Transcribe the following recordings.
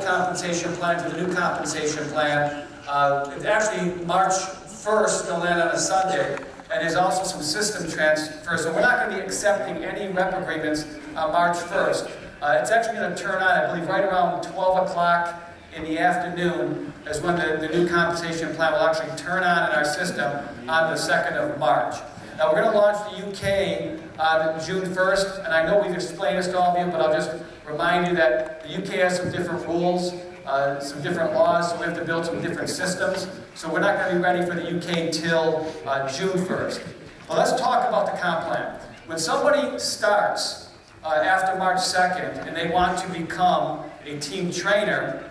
compensation plan to the new compensation plan. It's actually March 1st, going to land on a Sunday, and there's also some system transfers. So we're not going to be accepting any rep agreements on March 1st. It's actually going to turn on, I believe, right around 12 o'clock in the afternoon is when the new compensation plan will actually turn on in our system on the 2nd of March. Now we're going to launch the UK on June 1st, and I know we've explained this to all of you, but I'll just remind you that the UK has some different rules, some different laws, so we have to build some different systems. So we're not going to be ready for the UK till June 1st. Well, let's talk about the comp plan. When somebody starts after March 2nd and they want to become a team trainer,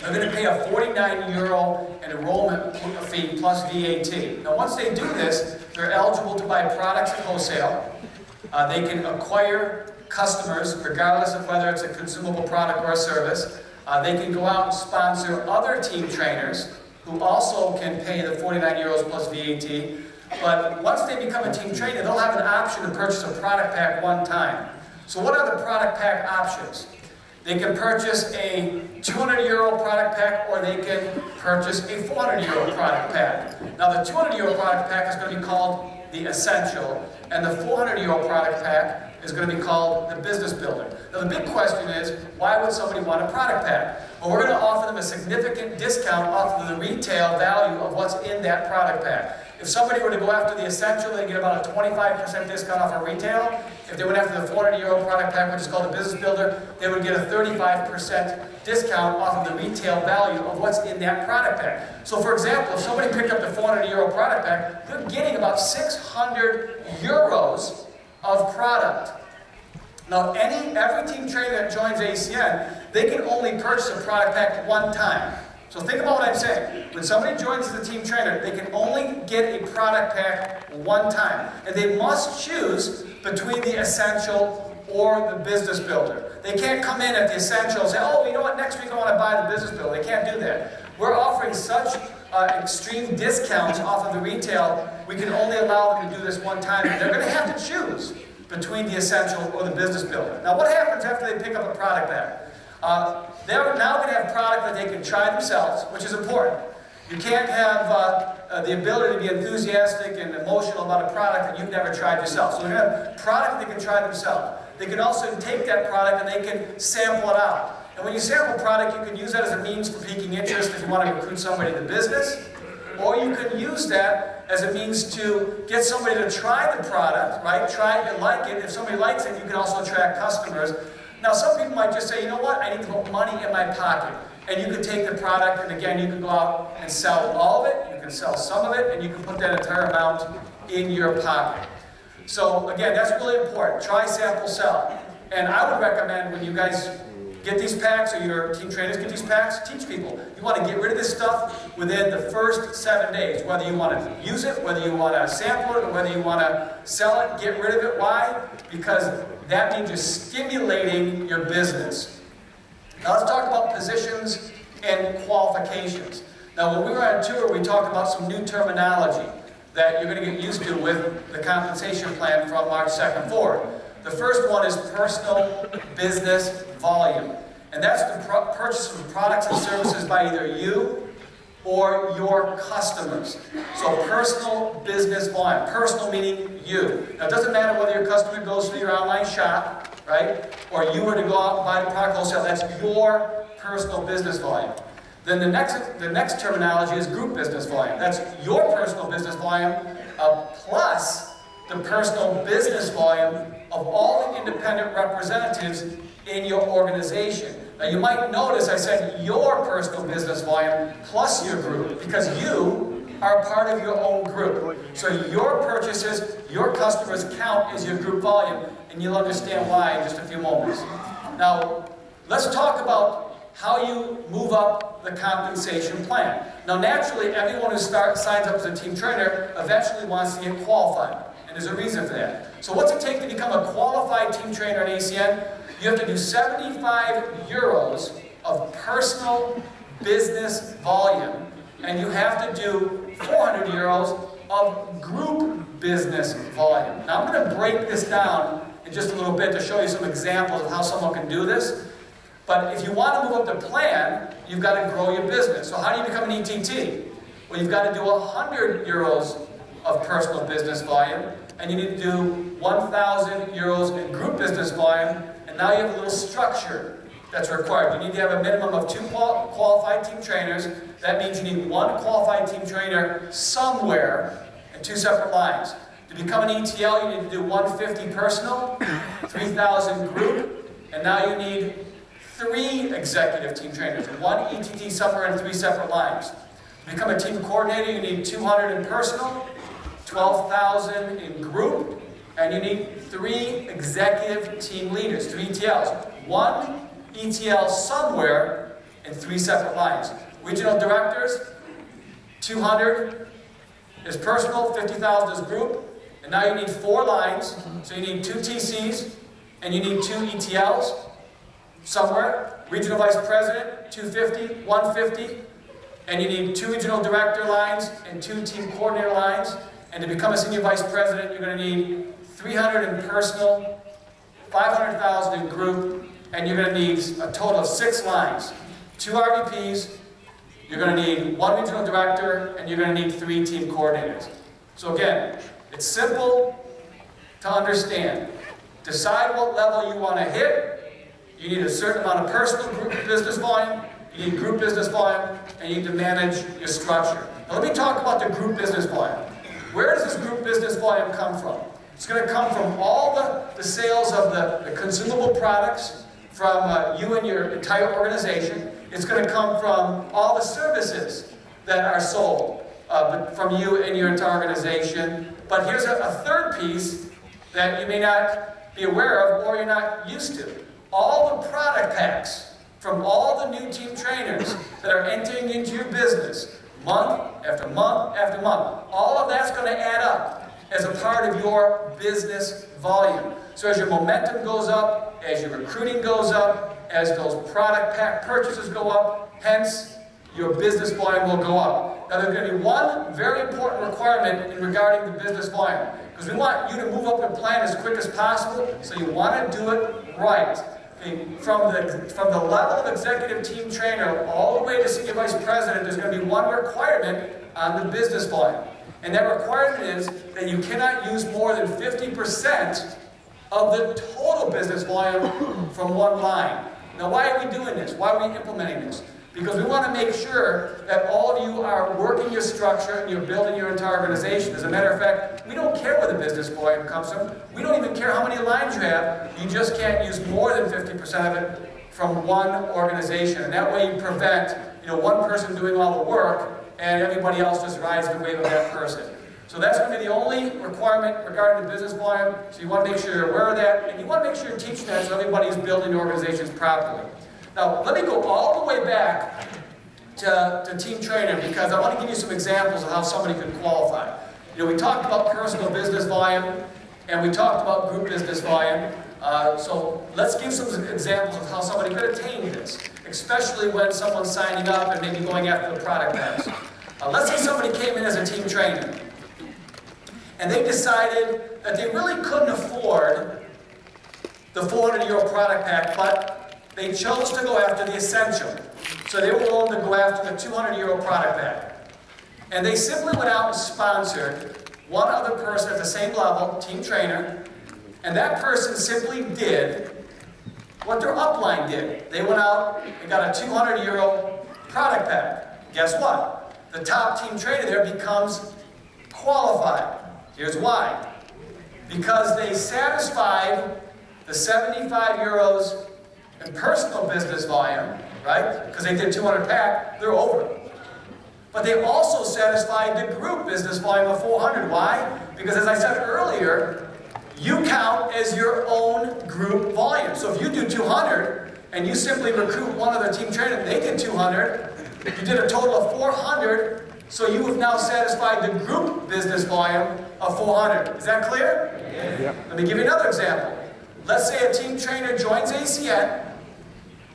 they're going to pay a €49 enrollment fee plus VAT. Now once they do this, they're eligible to buy products at wholesale. They can acquire customers regardless of whether it's a consumable product or a service. They can go out and sponsor other team trainers who also can pay the €49 plus VAT. But once they become a team trainer, they'll have an option to purchase a product pack one time. So what are the product pack options? They can purchase a €200 product pack, or they can purchase a €400 product pack. Now the €200 product pack is going to be called the Essential, and the €400 product pack is going to be called the Business Builder. Now the big question is, why would somebody want a product pack? Well, we're going to offer them a significant discount off of the retail value of what's in that product pack. If somebody were to go after the Essential, they get about a 25% discount off of retail. If they went after the €400 product pack, which is called the Business Builder, they would get a 35% discount off of the retail value of what's in that product pack. So for example, if somebody picked up the €400 product pack, they're getting about €600 of product. Now every team trainer that joins ACN, they can only purchase a product pack one time. So think about what I'm saying. When somebody joins as a team trainer, they can only get a product pack one time. And they must choose between the Essential or the Business Builder. They can't come in at the Essential and say, oh, you know what, next week I want to buy the Business Builder. They can't do that. We're offering such extreme discounts off of the retail, we can only allow them to do this one time. And they're going to have to choose between the Essential or the Business Builder. Now what happens after they pick up a product pack? They're now going to have product that they can try themselves, which is important. You can't have the ability to be enthusiastic and emotional about a product that you've never tried yourself. So they're going to have product they can try themselves. They can also take that product and they can sample it out. And when you sample product, you can use that as a means for piquing interest if you want to recruit somebody to the business. Or you can use that as a means to get somebody to try the product, right? Try it and like it. If somebody likes it, you can also attract customers. Now some people might just say, you know what, I need to put money in my pocket. And you can take the product, and again, you can go out and sell all of it, you can sell some of it, and you can put that entire amount in your pocket. So again, that's really important. Try, sample, sell. And I would recommend when you guys get these packs, or your team trainers get these packs, teach people. You want to get rid of this stuff within the first 7 days. Whether you want to use it, whether you want to sample it, or whether you want to sell it, get rid of it. Why? Because that means you're stimulating your business. Now let's talk about positions and qualifications. Now when we were on tour, we talked about some new terminology that you're going to get used to with the compensation plan from March 2nd forward. The first one is personal business volume. And that's the purchase of products and services by either you or your customers. So personal business volume. Personal meaning you. Now it doesn't matter whether your customer goes through your online shop, right? Or you were to go out and buy the product wholesale. That's your personal business volume. Then the next terminology is group business volume. That's your personal business volume plus the personal business volume of all the independent representatives in your organization. Now you might notice I said your personal business volume plus your group, because you are part of your own group. So your purchases, your customers count as your group volume, and you'll understand why in just a few moments. Now let's talk about how you move up the compensation plan. Now naturally, everyone who signs up as a team trainer eventually wants to get qualified. And there's a reason for that. So what's it take to become a qualified team trainer at ACN? You have to do €75 of personal business volume, and you have to do €400 of group business volume. Now I'm going to break this down in just a little bit to show you some examples of how someone can do this. But if you want to move up the plan, you've got to grow your business. So how do you become an ETT? Well, you've got to do 100 euros of personal business volume, and you need to do 1,000 euros in group business volume, and now you have a little structure that's required. You need to have a minimum of 2 qualified team trainers. That means you need 1 qualified team trainer somewhere in 2 separate lines. To become an ETL, you need to do 150 personal, 3,000 group, and now you need 3 executive team trainers, 1 ETT somewhere in 3 separate lines. To become a team coordinator, you need 200 in personal, 12,000 in group, and you need 3 executive team leaders, 3 ETLs. 1 ETL somewhere in 3 separate lines. Regional directors, 200 is personal, 50,000 is group, and now you need 4 lines, so you need 2 TCs, and you need 2 ETLs somewhere. Regional vice president, 250, 150, and you need 2 regional director lines and 2 team coordinator lines. And to become a senior vice president, you're going to need 300 in personal, 500,000 in group, and you're going to need a total of 6 lines. 2 RVPs, you're going to need 1 regional director, and you're going to need 3 team coordinators. So again, it's simple to understand. Decide what level you want to hit. You need a certain amount of personal group business volume, you need group business volume, and you need to manage your structure. Now let me talk about the group business volume. Where does this group business volume come from? It's going to come from all the sales of the consumable products from you and your entire organization. It's going to come from all the services that are sold from you and your entire organization. But here's a third piece that you may not be aware of or you're not used to. All the product packs from all the new team trainers that are entering into your business, month after month after month, all of that's going to add up as a part of your business volume. So as your momentum goes up, as your recruiting goes up, as those product pack purchases go up, hence your business volume will go up. Now there's going to be one very important requirement in regarding the business volume, because we want you to move up the plan as quick as possible, so you want to do it right. From the level of executive team trainer all the way to senior vice president, there's going to be one requirement on the business volume. And that requirement is that you cannot use more than 50% of the total business volume from one line. Now why are we doing this? Why are we implementing this? Because we want to make sure that all of you are working your structure and you're building your entire organization. As a matter of fact, we don't care where the business volume comes from. We don't even care how many lines you have. You just can't use more than 50% of it from one organization. And that way you prevent, one person doing all the work and everybody else just rides the wave of that person. So that's going to be the only requirement regarding the business volume. So you want to make sure you're aware of that, and you want to make sure you're teaching that so everybody's building organizations properly. Now, let me go all the way back to team trainer, because I want to give you some examples of how somebody could qualify. We talked about personal business volume, and we talked about group business volume. So let's give some examples of how somebody could attain this, especially when someone's signing up and maybe going after the product packs. Let's say somebody came in as a team trainer, and they decided that they really couldn't afford the 400 euro product pack, but they chose to go after the essential. So they were willing to go after the 200 euro product pack. And they simply went out and sponsored one other person at the same level, team trainer, and that person simply did what their upline did. They went out and got a 200 euro product pack. Guess what? The top team trainer there becomes qualified. Here's why. Because they satisfied the 75 euros in personal business volume, right? Because they did 200 pack, they're over. But they also satisfied the group business volume of 400. Why? Because as I said earlier, you count as your own group volume. So if you do 200 and you simply recruit one other team trainer, they did 200, you did a total of 400, so you have now satisfied the group business volume of 400. Is that clear? Yes. Yep. Let me give you another example. Let's say a team trainer joins ACN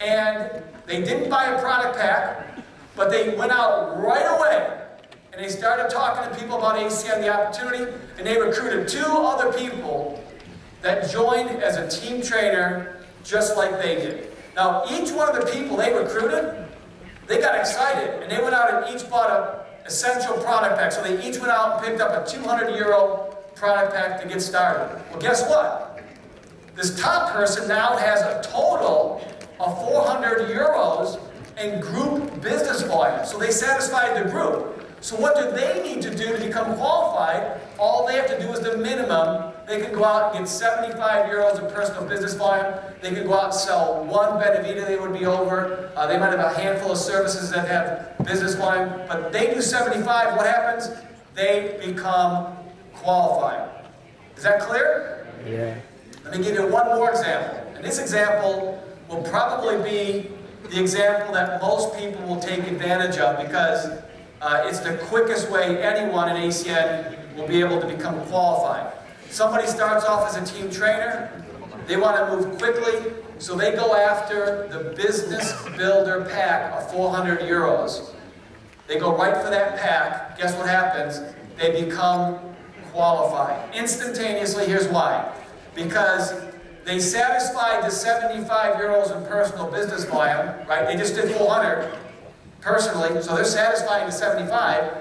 and they didn't buy a product pack, but they went out right away and they started talking to people about ACN, the opportunity, and they recruited 2 other people that joined as a team trainer just like they did. Now, each one of the people they recruited, they got excited, and they went out and each bought an essential product pack. So they each went out and picked up a 200 euro product pack to get started. Well, guess what? This top person now has a total of 400 euros in group business volume. So they satisfied the group. So what do they need to do to become qualified? All they have to do is the minimum. They can go out and get 75 euros in personal business volume. They can go out and sell one Benevita, they would be over. They might have a handful of services that have business volume, but they do 75. What happens? They become qualified. Is that clear? Yeah. Let me give you one more example. And this example will probably be the example that most people will take advantage of because it's the quickest way anyone in ACN will be able to become qualified. Somebody starts off as a team trainer. They want to move quickly, so they go after the business builder pack of 400 euros. They go right for that pack. Guess what happens? They become qualified. Instantaneously, here's why. Because they satisfied the 75 euros in personal business volume, right? They just did 400 personally, so they're satisfying the 75.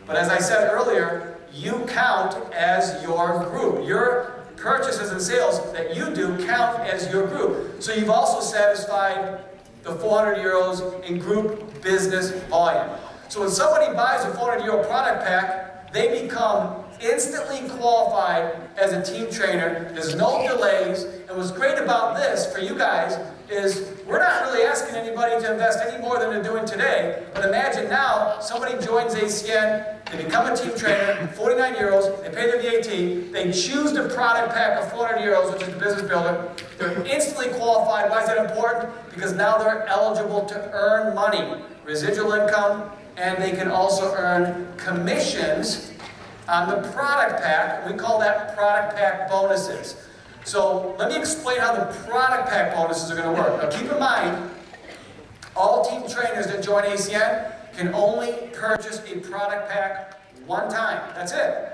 But as I said earlier, you count as your group. Your purchases and sales that you do count as your group. So you've also satisfied the 400 euros in group business volume. So when somebody buys a 400 euro product pack, they become instantly qualified as a team trainer. There's no delays. And what's great about this for you guys is we're not really asking anybody to invest any more than they're doing today. But imagine now somebody joins ACN, they become a team trainer, 49 euros, they pay their VAT, they choose the product pack of 400 euros, which is the business builder. They're instantly qualified. Why is that important? Because now they're eligible to earn money, residual income, and they can also earn commissions on the product pack. We call that product pack bonuses. So let me explain how the product pack bonuses are going to work. Now keep in mind, all team trainers that join ACN can only purchase a product pack one time. That's it.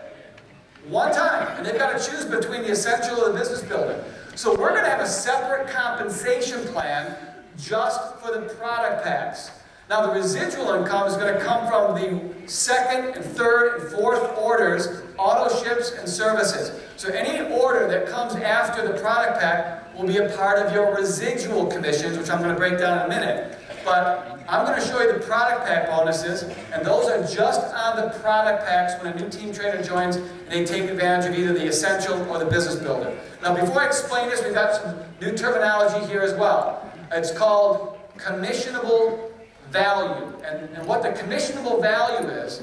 One time. And they've got to choose between the essential or the business builder. So we're going to have a separate compensation plan just for the product packs. Now the residual income is going to come from the second and third and fourth orders, auto ships and services. So any order that comes after the product pack will be a part of your residual commissions, which I'm going to break down in a minute. But I'm going to show you the product pack bonuses, and those are just on the product packs when a new team trainer joins and they take advantage of either the essential or the business builder. Now before I explain this, we've got some new terminology here as well. It's called commissionable value. And what the commissionable value is,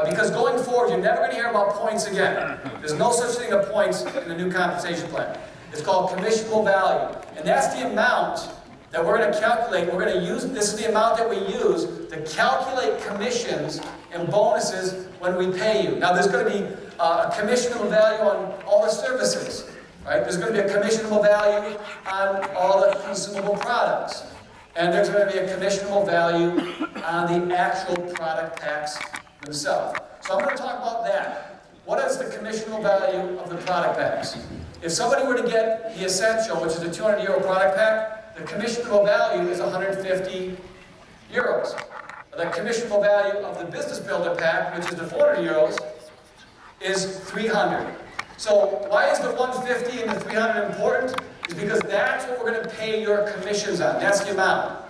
because going forward, you're never going to hear about points again. There's no such thing as points in the new compensation plan. It's called commissionable value. And that's the amount that we're going to calculate. We're going to use, this is the amount that we use to calculate commissions and bonuses when we pay you. Now there's going to be a commissionable value on all the services, right? There's going to be a commissionable value on all the consumable products. And there's going to be a commissionable value on the actual product packs themselves. So I'm going to talk about that. What is the commissionable value of the product packs? If somebody were to get the Essential, which is a 200 euro product pack, the commissionable value is 150 euros. The commissionable value of the Business Builder pack, which is the 400 euros, is 300. So why is the 150 and the 300 important? Is because that's what we're going to pay your commissions on. That's the amount.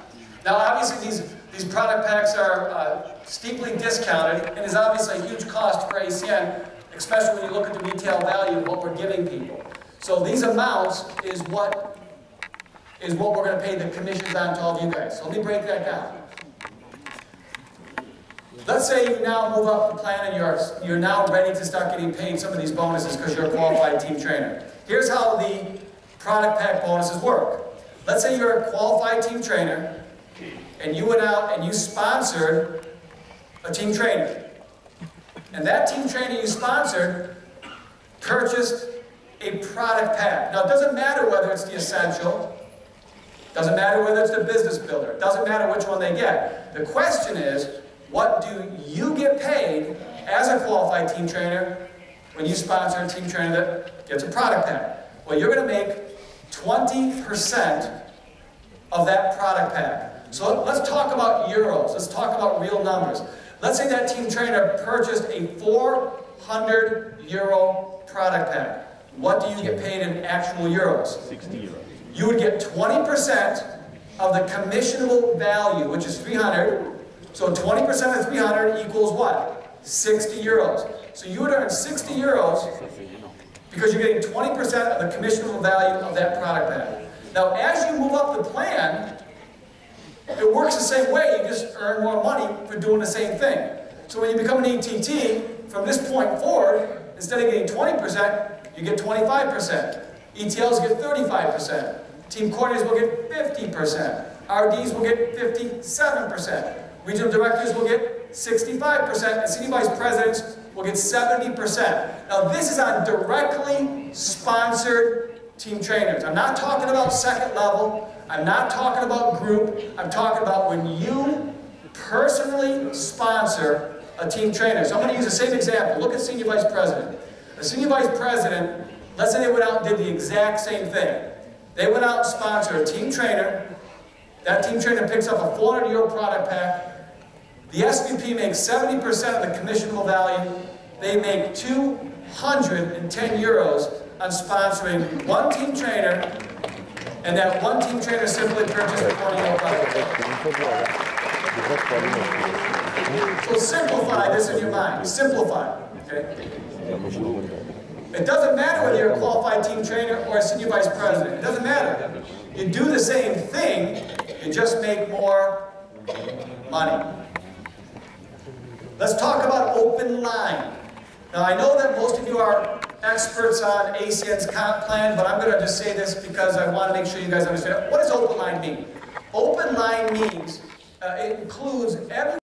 Now obviously these product packs are steeply discounted, and is obviously a huge cost for ACN, especially when you look at the retail value of what we're giving people. So these amounts is what we're going to pay the commissions on to all of you guys. So let me break that down. Let's say you now move up the plan and you're now ready to start getting paid some of these bonuses because you're a qualified team trainer. Here's how the product pack bonuses work. Let's say you're a qualified team trainer and you went out and you sponsored a team trainer. And that team trainer you sponsored purchased a product pack. Now it doesn't matter whether it's the Essential, doesn't matter whether it's the Business Builder, doesn't matter which one they get. The question is, what do you get paid as a qualified team trainer when you sponsor a team trainer that gets a product pack? Well, you're going to make 20% of that product pack. So let's talk about euros. Let's talk about real numbers. Let's say that team trainer purchased a 400 euro product pack. What do you get paid in actual euros? 60 euros. You would get 20% of the commissionable value, which is 300. So 20% of 300 equals what? 60 euros. So you would earn 60 euros because you're getting 20% of the commissionable value of that product pack. Now, as you move up the plan, it works the same way. You just earn more money for doing the same thing. So when you become an ETT, from this point forward, instead of getting 20%, you get 25%. ETLs get 35%. Team coordinators will get 50%. RDs will get 57%. Regional directors will get 65%. And senior vice presidents will get 70%. Now this is on directly sponsored team trainers. I'm not talking about second level. I'm not talking about group. I'm talking about when you personally sponsor a team trainer. So I'm going to use the same example. Look at senior vice president. A senior vice president, let's say they went out and did the exact same thing. They went out and sponsored a team trainer. That team trainer picks up a 400 euro product pack. The SVP makes 70% of the commissionable value. They make 210 euros on sponsoring one team trainer, and that one team trainer simply purchased a 400 euro product pack. So simplify this in your mind. Simplify. Okay? It doesn't matter whether you're a qualified team trainer or a senior vice president. It doesn't matter. You do the same thing, you just make more money. Let's talk about open line. Now I know that most of you are experts on ACN's comp plan, but I'm going to just say this because I want to make sure you guys understand. What does open line mean? Open line means it includes every